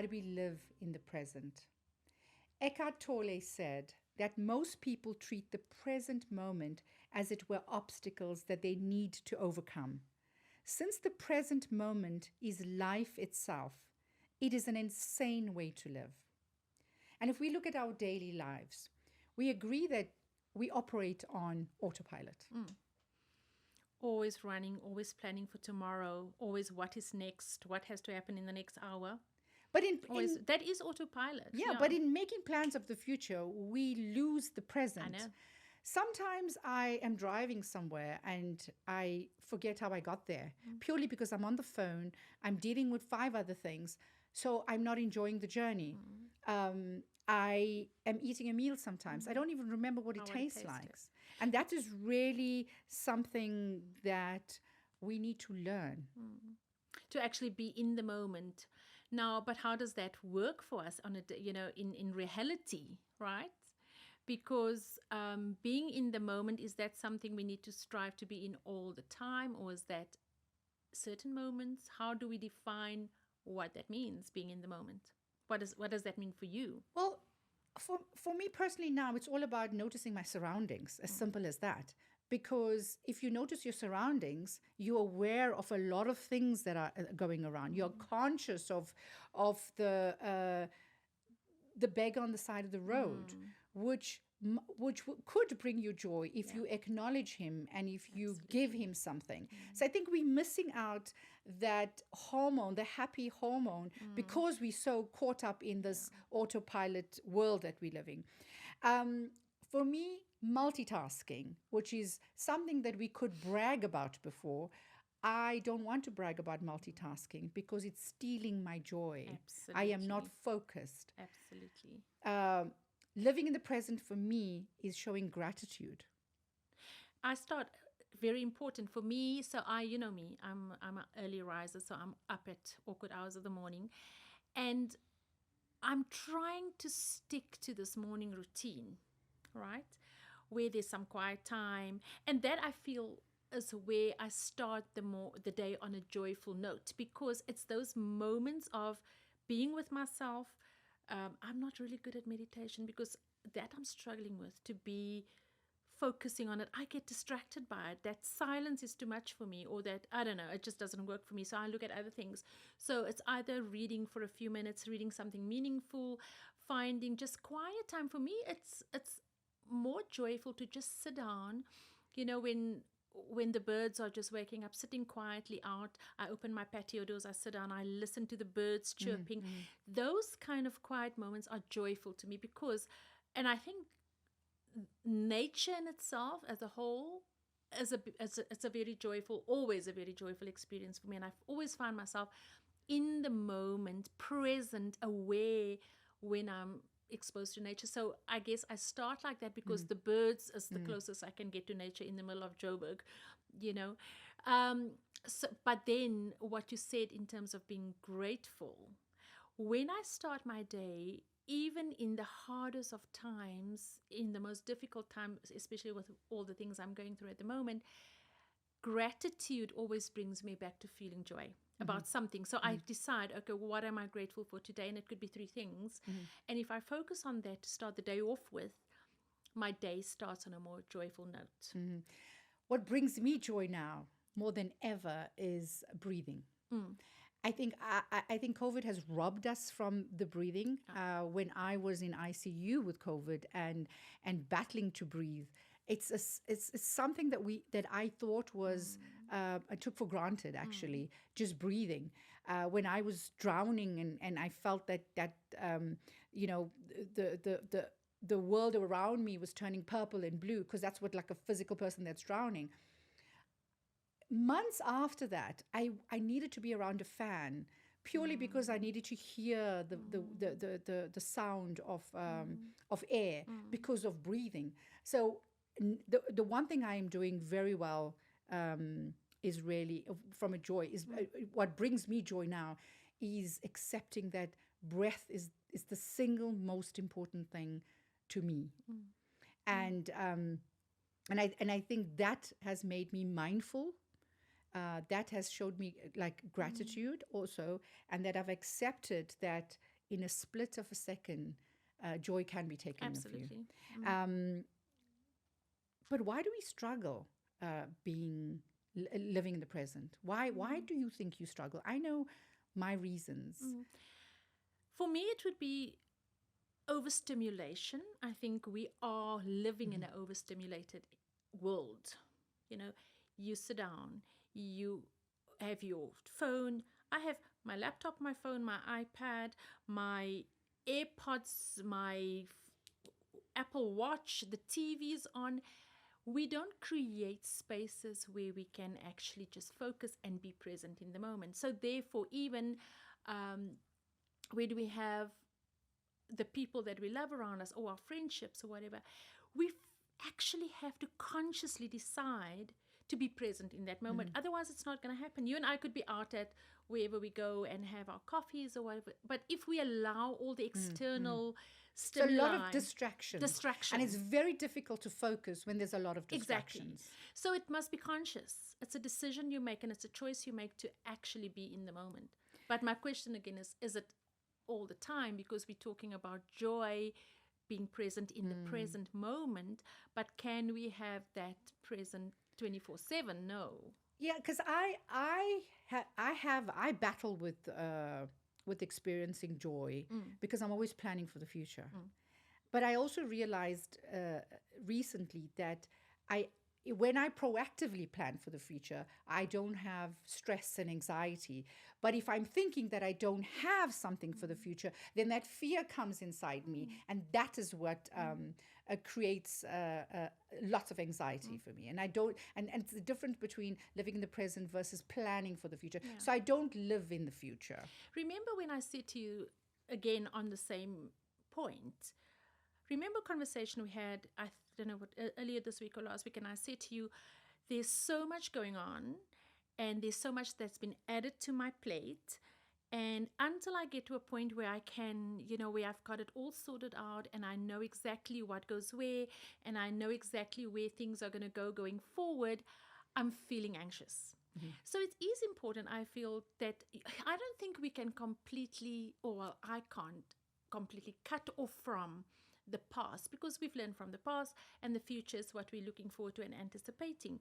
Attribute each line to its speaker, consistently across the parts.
Speaker 1: how do we live in the present? Eckhart Tolle said that most people treat the present moment as it were obstacles that they need to overcome. Since the present moment is life itself, it is an insane way to live. And if we look at our daily lives, we agree that we operate on autopilot.
Speaker 2: Always running, always planning for tomorrow, always what is next, what has to happen in the next hour.
Speaker 1: But
Speaker 2: that is autopilot.
Speaker 1: Yeah, but in making plans of the future, we lose the present.
Speaker 2: I know.
Speaker 1: Sometimes I am driving somewhere and I forget how I got there purely because I'm on the phone, I'm dealing with 5 other things, so I'm not enjoying the journey. I am eating a meal sometimes. I don't even remember what it tastes like. And that is really something that we need to learn.
Speaker 2: To actually be in the moment. Now, but how does that work for us on in reality, right? Because being in the moment, is that something we need to strive to be in all the time, or is that certain moments? How do we define what that means, being in the moment? What does that mean for you?
Speaker 1: Well, for me personally now, it's all about noticing my surroundings, as simple as that. Because if you notice your surroundings, you're aware of a lot of things that are going around. You're conscious of the beggar on the side of the road, which could bring you joy if you acknowledge him and if you give him something. So I think we're missing out that hormone, the happy hormone, because we're so caught up in this autopilot world that we're living. For me, multitasking, which is something that we could brag about before, I don't want to brag about multitasking because it's stealing my joy.
Speaker 2: Absolutely.
Speaker 1: I am not focused.
Speaker 2: Absolutely.
Speaker 1: Living in the present for me is showing gratitude.
Speaker 2: Very important for me. So you know me, I'm an early riser, so I'm up at awkward hours of the morning, and I'm trying to stick to this morning routine, right? Where there's some quiet time, and that I feel is where I start the day on a joyful note, because it's those moments of being with myself. I'm not really good at meditation because that I'm struggling with, to be focusing on it. I get distracted by it. That silence is too much for me, or that, I don't know, it just doesn't work for me. So I look at other things. So it's either reading for a few minutes, reading something meaningful, finding just quiet time. For me, it's more joyful to just sit down, when the birds are just waking up, sitting quietly out. I open my patio doors, I sit down, I listen to the birds chirping. Those kind of quiet moments are joyful to me because, and I think nature in itself as a whole it's a very joyful, always a very joyful experience for me. And I've always found myself in the moment, present, aware when I'm exposed to nature. So I guess I start like that because the birds is the closest I can get to nature in the middle of Joburg, but then what you said in terms of being grateful, when I start my day, even in the hardest of times, in the most difficult times, especially with all the things I'm going through at the moment, gratitude always brings me back to feeling joy about something. So I decide, okay, what am I grateful for today? And it could be 3 things. And if I focus on that to start the day off with, my day starts on a more joyful note.
Speaker 1: What brings me joy now more than ever is breathing. I think COVID has robbed us from the breathing. When I was in ICU with COVID and battling to breathe, it's something that I thought was I took for granted, actually, just breathing. When I was drowning and I felt that the world around me was turning purple and blue, because that's what, like, a physical person that's drowning. Months after that, I needed to be around a fan purely because I needed to hear the sound of air because of breathing. So the one thing I am doing very well is really from a joy is what brings me joy now is accepting that breath is the single most important thing to me, and I think that has made me mindful. That has showed me like gratitude also, and that I've accepted that in a split of a second, joy can be taken of you.
Speaker 2: Absolutely.
Speaker 1: But why do we struggle living in the present? Why do you think you struggle? I know my reasons.
Speaker 2: For me, it would be overstimulation. I think we are living in an overstimulated world. You know, you sit down, you have your phone. I have my laptop, my phone, my iPad, my AirPods, my Apple Watch, the TV's on. We don't create spaces where we can actually just focus and be present in the moment. So therefore, even where do we have the people that we love around us, or our friendships or whatever, we actually have to consciously decide to be present in that moment. Otherwise, it's not going to happen. You and I could be out at wherever we go and have our coffees or whatever. But if we allow all the external stimuli,
Speaker 1: a lot of distractions. And it's very difficult to focus when there's a lot of distractions.
Speaker 2: Exactly. So it must be conscious. It's a decision you make, and it's a choice you make to actually be in the moment. But my question again is it all the time? Because we're talking about joy, being present in the present moment, but can we have that present 24/7? No.
Speaker 1: Yeah, because I battle with experiencing joy because I'm always planning for the future. But I also realized recently that when I proactively plan for the future, I don't have stress and anxiety. But if I'm thinking that I don't have something for the future, then that fear comes inside me. And that is what creates lots of anxiety for me. And and it's the difference between living in the present versus planning for the future.
Speaker 2: Yeah.
Speaker 1: So I don't live in the future.
Speaker 2: Remember when I said to you, again, on the same point, remember a conversation we had, I don't know what, earlier this week or last week, and I said to you, there's so much going on, and there's so much that's been added to my plate, and until I get to a point where I can, where I've got it all sorted out, and I know exactly what goes where, and I know exactly where things are going to go going forward, I'm feeling anxious. So it is important, I feel, that I don't think we can completely, or well, I can't completely cut off from the past, because we've learned from the past, and the future is what we're looking forward to and anticipating.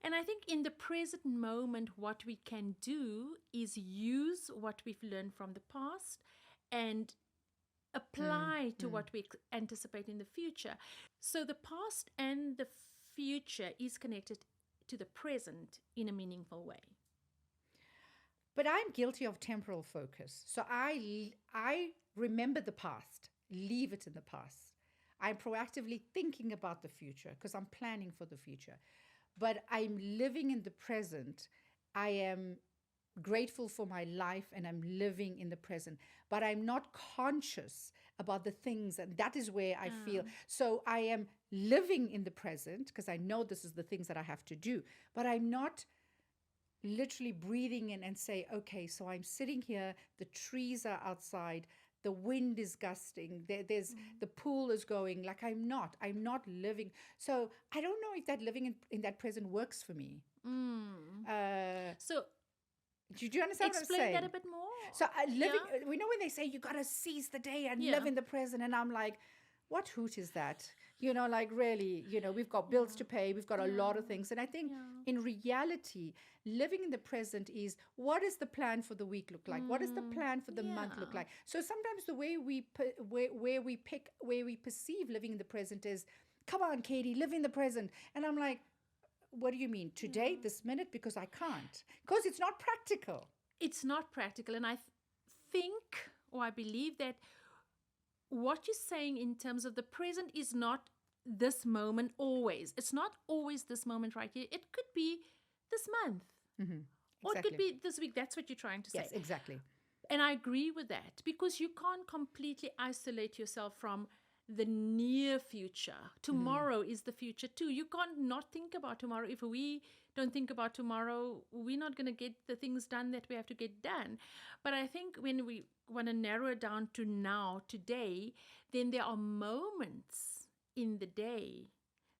Speaker 2: And I think in the present moment, what we can do is use what we've learned from the past and apply to what we anticipate in the future. So the past and the future is connected to the present in a meaningful way.
Speaker 1: But I'm guilty of temporal focus. So I remember the past, leave it in the past. I'm proactively thinking about the future because I'm planning for the future. But I'm living in the present. I am grateful for my life and I'm living in the present. But I'm not conscious about the things, and that is where I feel. So I am living in the present because I know this is the things that I have to do. But I'm not literally breathing in and say, okay, so I'm sitting here, the trees are outside, the wind is gusting, there's the pool is going, like I'm not living. So I don't know if that living in that present works for me.
Speaker 2: So
Speaker 1: do you understand what I'm saying?
Speaker 2: Explain that a bit more.
Speaker 1: So we know when they say you got to seize the day and live in the present, and I'm like, what hoot is that? Like really, we've got bills to pay, we've got a lot of things. And I think in reality, living in the present is, what does the plan for the week look like? What does the plan for the month look like? So sometimes the way we perceive living in the present is, come on, Katie, live in the present. And I'm like, what do you mean? Today, this minute? Because I can't. Because it's not practical.
Speaker 2: It's not practical. And I think, or I believe that what you're saying in terms of the present is not this moment always. It's not always this moment right here. It could be this month. Or it could be this week. That's what you're trying to say.
Speaker 1: Yes, exactly.
Speaker 2: And I agree with that, because you can't completely isolate yourself from the near future. Tomorrow is the future too. You can't not think about tomorrow. If we don't think about tomorrow, we're not going to get the things done that we have to get done. But I think when we want to narrow it down to now, today, then there are moments in the day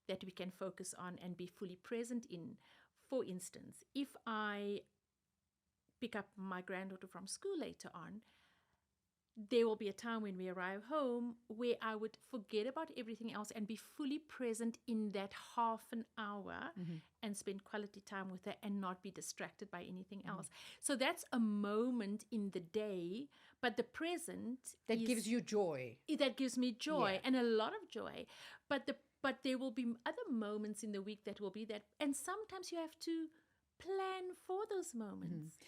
Speaker 2: that we can focus on and be fully present in. For instance, if I pick up my granddaughter from school later on, there will be a time when we arrive home where I would forget about everything else and be fully present in that half an hour and spend quality time with her and not be distracted by anything else. So that's a moment in the day, but the present
Speaker 1: That gives you joy.
Speaker 2: that gives me joy,
Speaker 1: Yeah.
Speaker 2: and a lot of joy. But there will be other moments in the week that will be that, and sometimes you have to plan for those moments.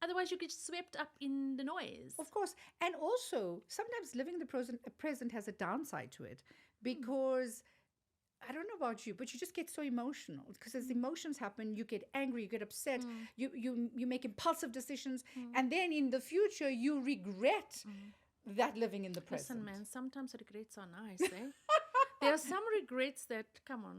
Speaker 2: Otherwise, you get swept up in the noise.
Speaker 1: Of course. And also, sometimes living the present has a downside to it because I don't know about you, but you just get so emotional because as emotions happen, you get angry, you get upset, you make impulsive decisions, and then in the future, you regret that living in the present.
Speaker 2: Listen, man, sometimes regrets are nice, eh? There are some regrets that, come on,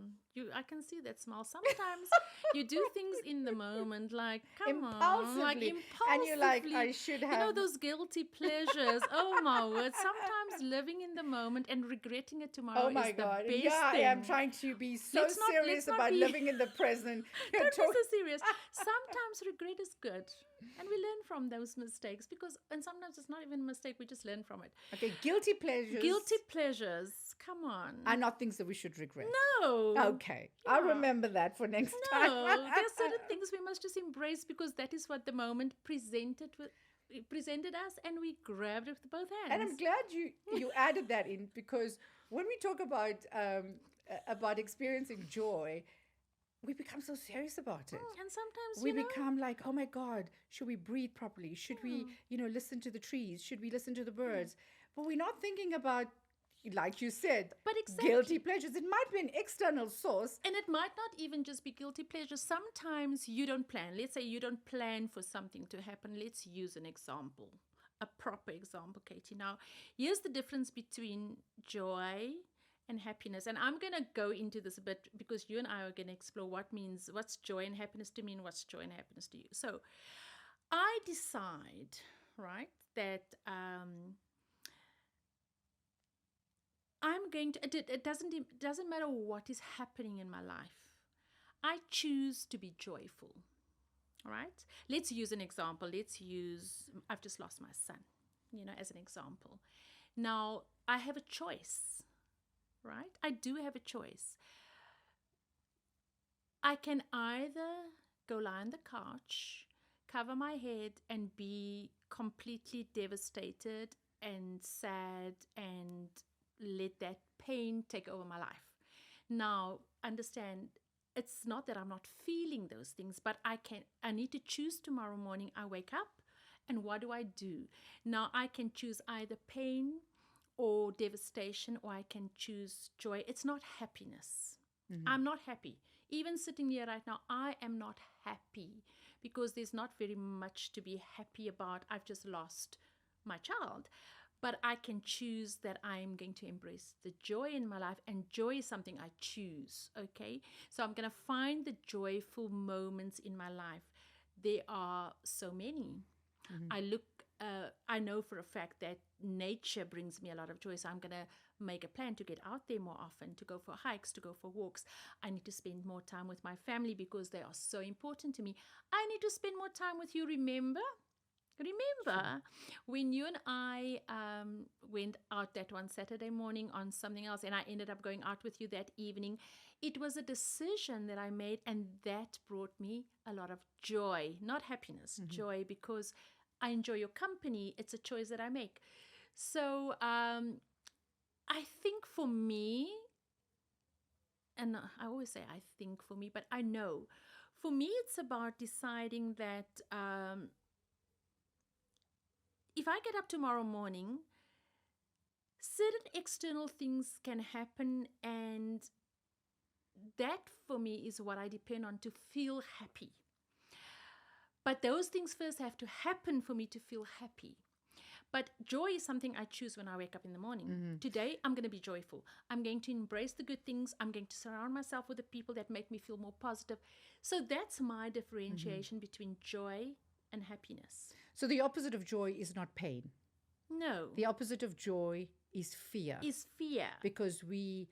Speaker 2: I can see that smile. Sometimes you do things in the moment, like, come on, like
Speaker 1: Impulsively.
Speaker 2: impulsively.
Speaker 1: And you're like, I should have.
Speaker 2: You know, those guilty pleasures. Oh, my word. Sometimes living in the moment and regretting it tomorrow
Speaker 1: Oh my
Speaker 2: is the
Speaker 1: God.
Speaker 2: best
Speaker 1: Yeah,
Speaker 2: thing.
Speaker 1: I am trying to be so
Speaker 2: Let's not
Speaker 1: serious about
Speaker 2: be-
Speaker 1: living in the present. You're
Speaker 2: Don't be
Speaker 1: talking-
Speaker 2: so serious. Sometimes regret is good. And we learn from those mistakes and sometimes it's not even a mistake. We just learn from it.
Speaker 1: Okay, guilty pleasures
Speaker 2: Guilty pleasures. Come on.
Speaker 1: are not things that we should regret.
Speaker 2: No.
Speaker 1: Okay, I'll
Speaker 2: Yeah.
Speaker 1: remember that for next
Speaker 2: No,
Speaker 1: time.
Speaker 2: there are certain things we must just embrace because that is what the moment presented us, and we grabbed it with both hands.
Speaker 1: And I'm glad you added that in because when we talk about experiencing joy, we become so serious about it.
Speaker 2: And sometimes
Speaker 1: We
Speaker 2: you know,
Speaker 1: become like, oh my God, should we breathe properly? Should we, listen to the trees? Should we listen to the birds? But we're not thinking about, like you said,
Speaker 2: But exactly.
Speaker 1: guilty pleasures. It might be an external source.
Speaker 2: and it might not even just be guilty pleasure. Sometimes you don't plan. Let's say you don't plan for something to happen. Let's use an example, a proper example, Katie. Now, here's the difference between joy and happiness. And I'm going to go into this a bit because you and I are going to explore what's joy and happiness to me and what's joy and happiness to you. So I decide, right, that I'm going to, it doesn't matter what is happening in my life. I choose to be joyful. All right. Let's use an example. I've just lost my son, as an example. Now I have a choice, right? I do have a choice. I can either go lie on the couch, cover my head and be completely devastated and sad and let that pain take over my life. Now, understand, it's not that I'm not feeling those things, but I need to choose tomorrow morning. I wake up and what do? Now I can choose either pain or devastation, or I can choose joy. It's not happiness. I'm not happy. Even sitting here right now, I am not happy because there's not very much to be happy about. I've just lost my child. But I can choose that I'm going to embrace the joy in my life, and joy is something I choose, okay? So I'm going to find the joyful moments in my life. There are so many. I know for a fact that nature brings me a lot of joy, so I'm going to make a plan to get out there more often, to go for hikes, to go for walks. I need to spend more time with my family because they are so important to me. I need to spend more time with you, remember when you and I went out that one Saturday morning on something else, and I ended up going out with you that evening? It was a decision that I made, and that brought me a lot of joy, not happiness, joy, because I enjoy your company. It's a choice that I make. So I think for me, and I always say I think for me, but I know for me it's about deciding that if I get up tomorrow morning, certain external things can happen, and that for me is what I depend on to feel happy. But those things first have to happen for me to feel happy. But joy is something I choose when I wake up in the morning. Today, I'm going to be joyful. I'm going to embrace the good things. I'm going to surround myself with the people that make me feel more positive. So that's my differentiation between joy and happiness.
Speaker 1: So the opposite of joy is not pain.
Speaker 2: No.
Speaker 1: The opposite of joy is fear.
Speaker 2: Is fear.
Speaker 1: Because we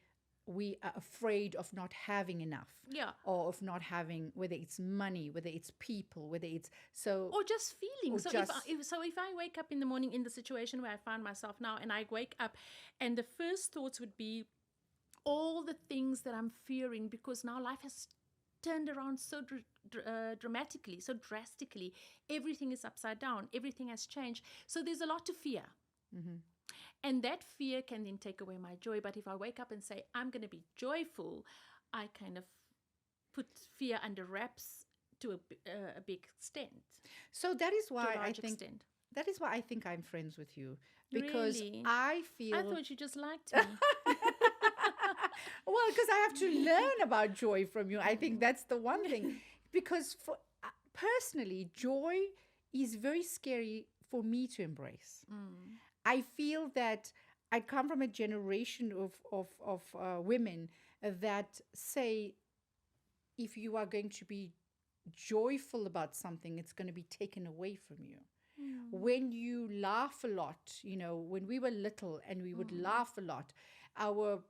Speaker 1: we are afraid of not having enough,
Speaker 2: Yeah.
Speaker 1: or of not having, whether it's money, whether it's people, whether it's so.
Speaker 2: Or just feeling.
Speaker 1: Or
Speaker 2: So
Speaker 1: just-
Speaker 2: if I wake up in the morning in the situation where I find myself now, and I wake up, and the first thoughts would be all the things that I'm fearing, because now life has turned around so dramatically, so drastically. Everything is upside down. Everything has changed. So there's a lot to fear. And that fear can then take away my joy. But if I wake up and say, I'm going to be joyful, I kind of put fear under wraps to a big extent.
Speaker 1: So that is
Speaker 2: To
Speaker 1: why
Speaker 2: a
Speaker 1: I
Speaker 2: large
Speaker 1: think
Speaker 2: extent.
Speaker 1: that is why I think I'm friends with you, because
Speaker 2: Really?
Speaker 1: I feel
Speaker 2: I thought you just liked me.
Speaker 1: well, because I have to learn about joy from you. I think that's the one thing. Because for personally, joy is very scary for me to embrace. I feel that I come from a generation of women that say, if you are going to be joyful about something, it's going to be taken away from you. When you laugh a lot, when we were little and we would laugh a lot, our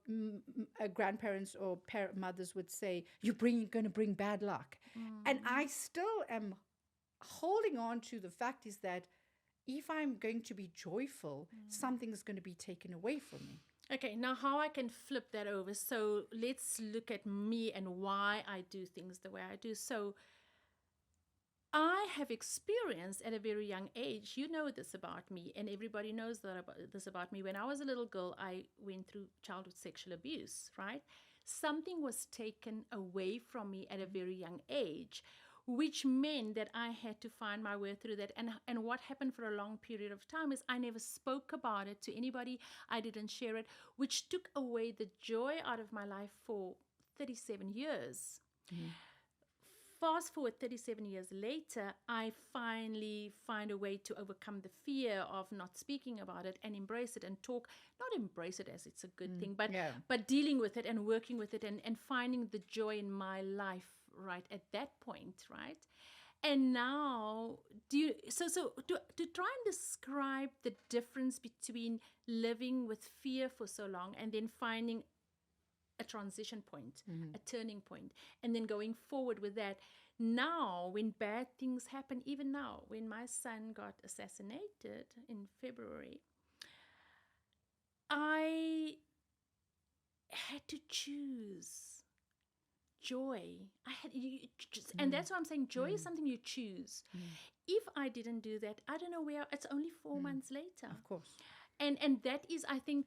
Speaker 1: grandparents or mothers would say, you're going to bring bad luck. And I still am holding on to the fact is that if I'm going to be joyful, something is going to be taken away from me.
Speaker 2: Okay, now how I can flip that over. So let's look at me and why I do things the way I do. So I have experienced at a very young age, you know this about me, and everybody knows this about me. When I was a little girl, I went through childhood sexual abuse, right? Something was taken away from me at a very young age, which meant that I had to find my way through that. And what happened for a long period of time is I never spoke about it to anybody. I didn't share it, which took away the joy out of my life for 37 years. Fast forward 37 years later, I finally find a way to overcome the fear of not speaking about it and embrace it and talk, not embrace it as it's a good thing, but dealing with it and working with it and finding the joy in my life right at that point, right? And now, to try and describe the difference between living with fear for so long and then finding a transition point, a turning point, and then going forward with that. Now, when bad things happen, even now, when my son got assassinated in February, I had to choose joy. And that's why I'm saying joy is something you choose. If I didn't do that, I don't know where. It's only 4 months later.
Speaker 1: Of course.
Speaker 2: And that is, I think,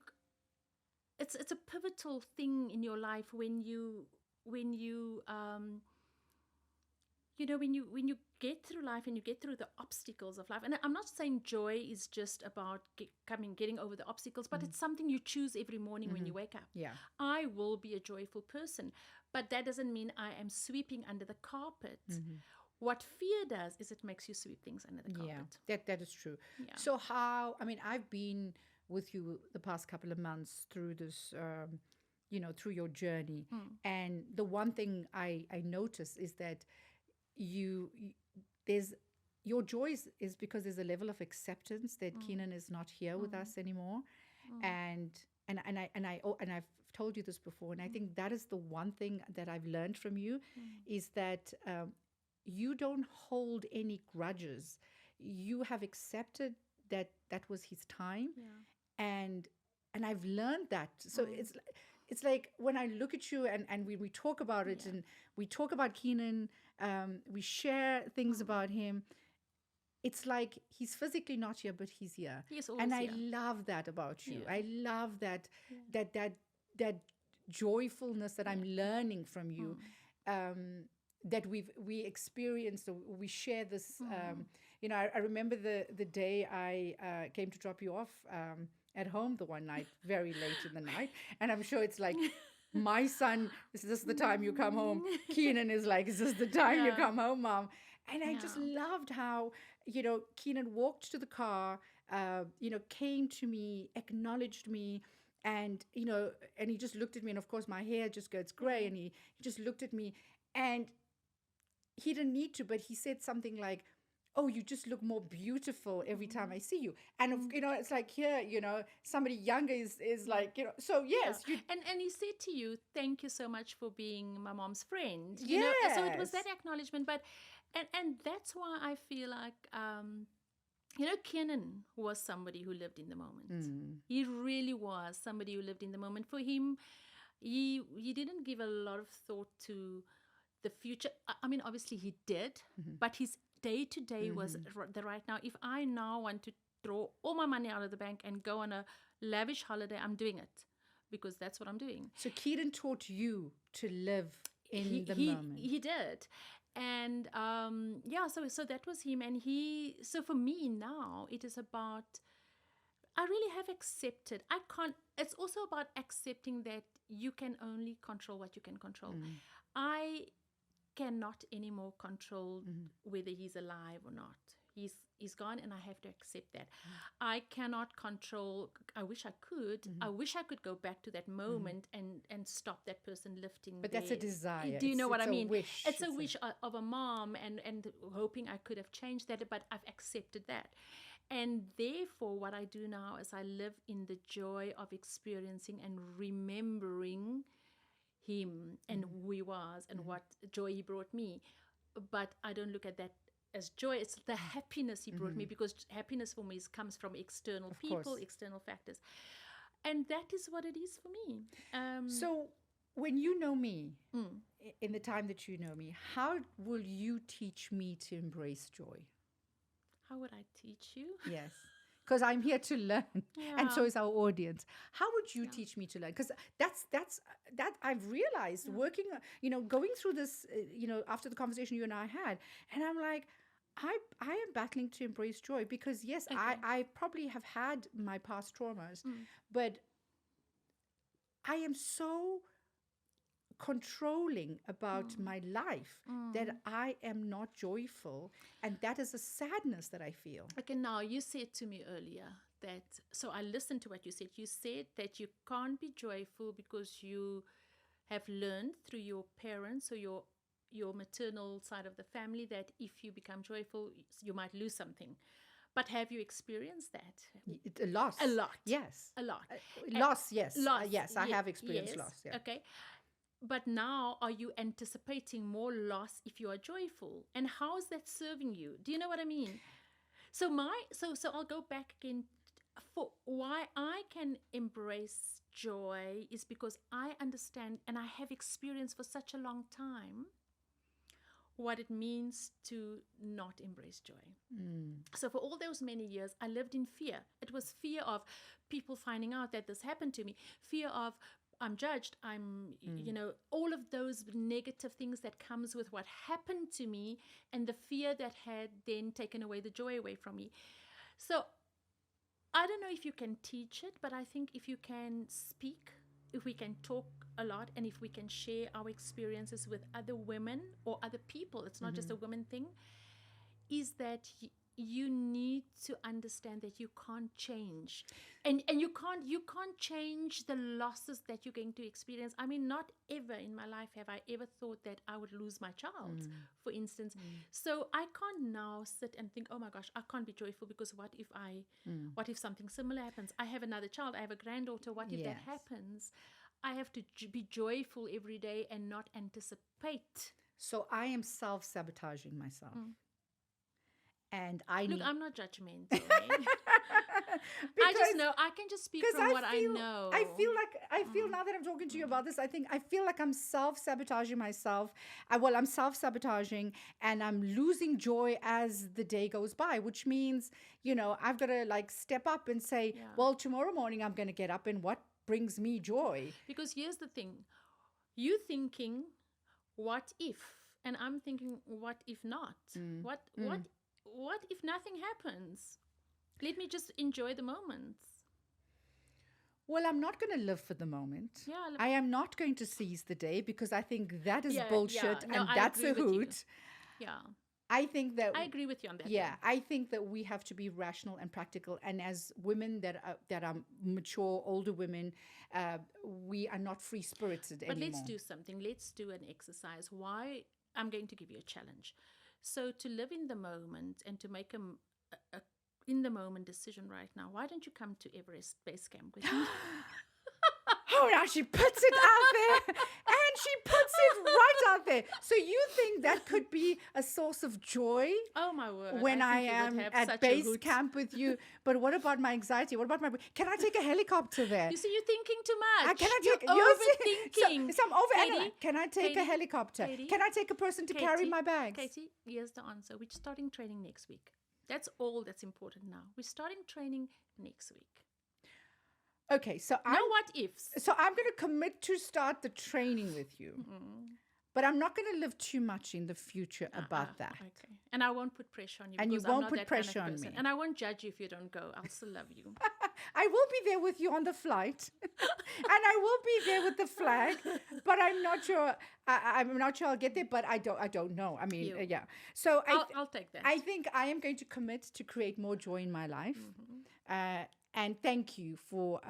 Speaker 2: it's a pivotal thing in your life when you get through life and you get through the obstacles of life. And I'm not saying joy is just about getting over the obstacles, but it's something you choose every morning when you wake up.
Speaker 1: Yeah.
Speaker 2: I will be a joyful person, but that doesn't mean I am sweeping under the carpet. What fear does is it makes you sweep things under the carpet.
Speaker 1: Yeah, that is true.
Speaker 2: Yeah.
Speaker 1: So I've been with you the past couple of months through this, through your journey. And the one thing I notice is that your joy is because there's a level of acceptance that Keenan is not here with us anymore. And I've told you this before, and I think that is the one thing that I've learned from you is that you don't hold any grudges. You have accepted that was his time. And I've learned that. So it's like when I look at you and we talk about it and we talk about Keenan, we share things about him. It's like he's physically not here, but he's here.
Speaker 2: He's always
Speaker 1: and I
Speaker 2: here.
Speaker 1: love that about you.
Speaker 2: Yeah.
Speaker 1: I love that joyfulness that I'm learning from you. That we experienced, or we share this. I remember the day I came to drop you off at home the one night, very late in the night, and I'm sure it's like, my son, is this the time you come home? Keenan is like, is this the time you come home, Mom? And I just loved how, Keenan walked to the car, came to me, acknowledged me, and he just looked at me, and of course my hair just goes gray, and he just looked at me, and he didn't need to, but he said something like, oh, you just look more beautiful every time I see you. And, it's like here, somebody younger is like, so yes,
Speaker 2: Yeah. And he said to you, thank you so much for being my mom's friend. So it was
Speaker 1: yes.
Speaker 2: that acknowledgement. But and that's why I feel like Kenan was somebody who lived in the moment. He really was somebody who lived in the moment. For him, he didn't give a lot of thought to the future. I mean, obviously he did, but his day to day was the right now. If I now want to throw all my money out of the bank and go on a lavish holiday, I'm doing it because that's what I'm doing.
Speaker 1: So Keaton taught you to live in the moment.
Speaker 2: He did. And so that was him. And so for me now, it is about, I really have accepted. It's also about accepting that you can only control what you can control. I cannot anymore control whether he's alive or not. He's gone, and I have to accept that. I cannot control. I wish I could. I wish I could go back to that moment and stop that person lifting.
Speaker 1: But that's a desire.
Speaker 2: Do you know what I mean?
Speaker 1: Wish.
Speaker 2: It's a wish of a mom, and hoping I could have changed that, but I've accepted that. And therefore, what I do now is I live in the joy of experiencing and remembering him and who he was and what joy he brought me. But I don't look at that as joy. It's the happiness he brought me, because happiness for me comes from external people, external factors. And that is what it is for me.
Speaker 1: So when you know me, in the time that you know me, how will you teach me to embrace joy?
Speaker 2: How would I teach you?
Speaker 1: Yes. Because I'm here to learn, and so is our audience. How would you teach me to learn? Because that's I've realized working, going through this, after the conversation you and I had, and I'm like, I am battling to embrace joy, because yes, I probably have had my past traumas, but I am so controlling about my life that I am not joyful, and that is a sadness that I feel.
Speaker 2: Okay, now you said to me earlier that, so I listened to what you said. You said that you can't be joyful because you have learned through your parents or your maternal side of the family that if you become joyful, you might lose something. But have you experienced that?
Speaker 1: A loss.
Speaker 2: A lot.
Speaker 1: Yes.
Speaker 2: A lot.
Speaker 1: Loss, yes.
Speaker 2: Loss.
Speaker 1: Yes, I have experienced loss. Yeah.
Speaker 2: Okay. But now, are you anticipating more loss if you are joyful? And how is that serving you? Do you know what I mean? So I'll go back again. For why I can embrace joy is because I understand, and I have experienced for such a long time, what it means to not embrace joy. So for all those many years, I lived in fear. It was fear of people finding out that this happened to me, fear of I'm judged, all of those negative things that comes with what happened to me, and the fear that had then taken away the joy away from me. So I don't know if you can teach it, but I think if you can speak, if we can talk a lot, and if we can share our experiences with other women or other people, it's not just a women thing, is that you need to understand that you can't change, and you can't change the losses that you're going to experience. I mean, not ever in my life have I ever thought that I would lose my child, for instance. So I can't now sit and think, oh my gosh, I can't be joyful because what if something similar happens? I have another child, I have a granddaughter. What if that happens? I have to be joyful every day and not anticipate.
Speaker 1: So I am self-sabotaging myself. And
Speaker 2: Look, I'm not judgmental. I just know, I can just speak from what I know.
Speaker 1: I feel now that I'm talking to you about this, I feel like I'm self-sabotaging myself. I'm self-sabotaging, and I'm losing joy as the day goes by, which means, I've got to step up and say, well, tomorrow morning I'm going to get up, and what brings me joy?
Speaker 2: Because here's the thing. You thinking, what if? And I'm thinking, what if not? What if nothing happens? Let me just enjoy the moments.
Speaker 1: Well, I'm not going to live for the moment.
Speaker 2: Yeah,
Speaker 1: I am not going to seize the day, because I think that is bullshit, and that's a hoot.
Speaker 2: Yeah.
Speaker 1: I think that
Speaker 2: I agree with you on that.
Speaker 1: Yeah, I think that we have to be rational and practical. And as women that are mature, older women, we are not free spirited anymore.
Speaker 2: But let's do something. Let's do an exercise. I'm going to give you a challenge. So to live in the moment and to make a in the moment decision right now, why don't you come to Everest Base Camp with me?
Speaker 1: Oh, now she puts it out there, and she puts it right out there. So you think that could be a source of joy?
Speaker 2: Oh my word!
Speaker 1: When I
Speaker 2: think you would
Speaker 1: am
Speaker 2: have
Speaker 1: at
Speaker 2: such a
Speaker 1: base
Speaker 2: hoot.
Speaker 1: camp with you. But what about my anxiety? What about my... Can I take a helicopter there?
Speaker 2: You see, you're thinking too much.
Speaker 1: Can I
Speaker 2: You're
Speaker 1: take...
Speaker 2: overthinking.
Speaker 1: So I'm overanalyzing.
Speaker 2: Katie,
Speaker 1: Can I take a
Speaker 2: Katie,
Speaker 1: helicopter?
Speaker 2: Katie,
Speaker 1: Can I take a person to carry my bags?
Speaker 2: Katie, here's the answer. We're starting training next week. That's all that's important now. We're starting training next week.
Speaker 1: Okay, so
Speaker 2: No what ifs.
Speaker 1: So I'm going to commit to start the training with you. But I'm not going to live too much in the future about that.
Speaker 2: Okay. And I won't put pressure on you.
Speaker 1: And you
Speaker 2: because I'm
Speaker 1: won't
Speaker 2: not
Speaker 1: put
Speaker 2: that kind of
Speaker 1: pressure on
Speaker 2: person.
Speaker 1: me.
Speaker 2: And I won't judge you if you don't go. I'll still love you.
Speaker 1: I will be there with you on the flight, and I will be there with the flag. But I'm not sure. I'm not sure I'll get there. But I don't know. I mean, yeah. So
Speaker 2: I'll take that.
Speaker 1: I think I am going to commit to create more joy in my life. And thank you for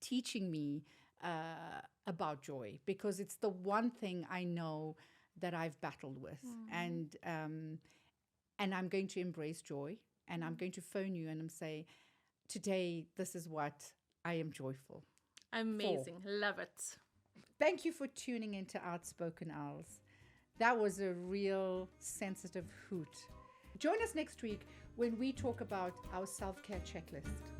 Speaker 1: teaching me about joy, because it's the one thing I know that I've battled with, and I'm going to embrace joy, and I'm going to phone you and I'm say, today this is what I am joyful.
Speaker 2: Amazing. Love it.
Speaker 1: Thank you for tuning into Outspoken Owls. That was a real sensitive hoot. Join us next week when we talk about our self-care checklist.